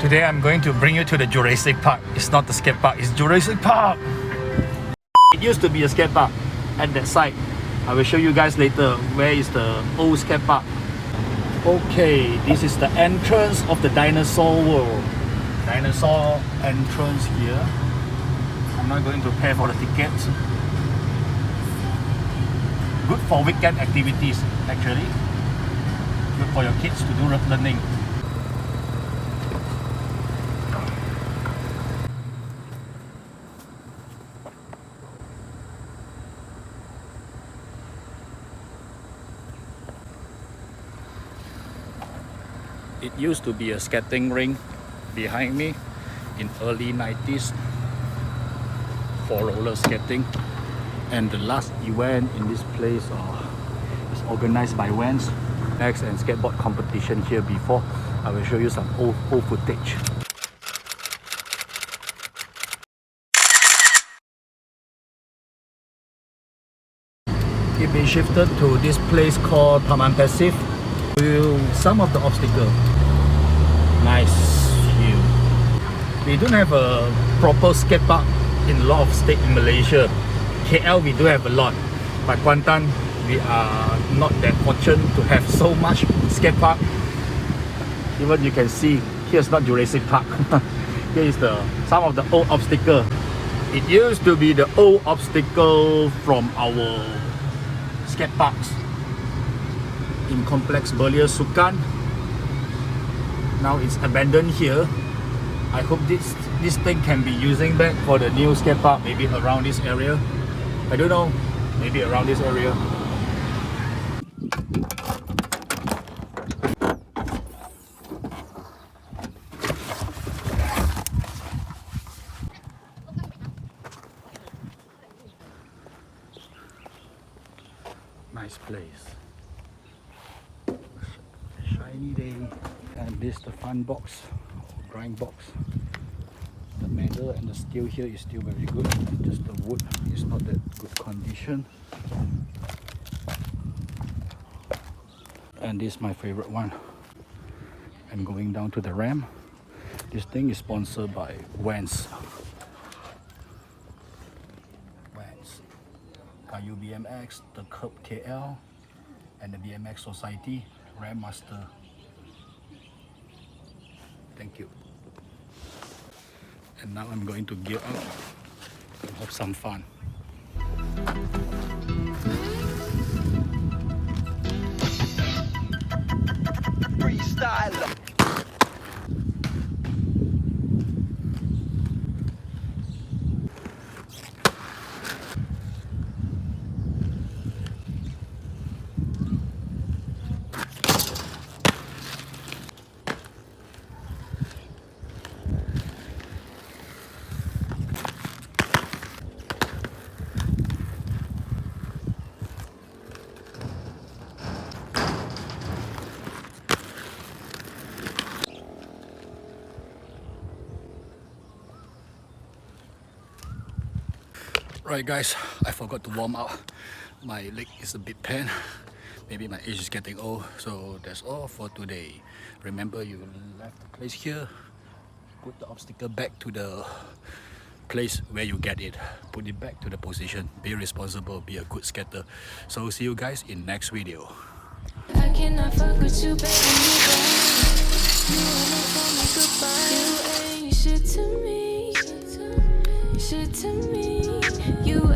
Today I'm going to bring you to the Jurassic Park. It's not the skate park, it's Jurassic Park. It used to be a skate park at that site. I will show you guys later where is the old skate park. Okay, this is the entrance of the dinosaur world. Dinosaur entrance here. I'm not going to pay for the tickets. Good for weekend activities actually. Good for your kids to do learning. It used to be a skating rink behind me in early 90s for roller skating, and the last event in this place is organized by Vans X and skateboard competition here before. I will show you some old footage. It been shifted to this place called Taman Passive. Some of the obstacles. Nice view. We don't have a proper skate park in a lot of states in Malaysia. KL we do have a lot, but Kuantan we are not that fortunate to have so much skate park. Even you can see here's not Jurassic Park. Here is some of the old obstacle. It used to be the old obstacle from our skate parks in Complex Belia Sukan. Now it's abandoned here. I hope this thing can be using back for the new skate park, maybe around this area. I don't know, maybe around this area. Nice place. Shiny day. And this the fun box, grind box. The metal and the steel here is still very good. Just the wood is not that good condition. And this is my favorite one. I'm going down to the ramp. This thing is sponsored by Vans. Kayu BMX, the Curb KL, and the BMX Society, Ram Master. Thank you. And now I'm going to gear up and have some fun. Freestyle. Right guys, I forgot to warm up. My leg is a bit pain. Maybe my age is getting old. So that's all for today. Remember, you left the place here. Put the obstacle back to the place where you get it. Put it back to the position. Be responsible, be a good skater. So see you guys in next video. I cannot fuck with you, baby. You wanna call me goodbye. You ain't shit to me. Shit to me. You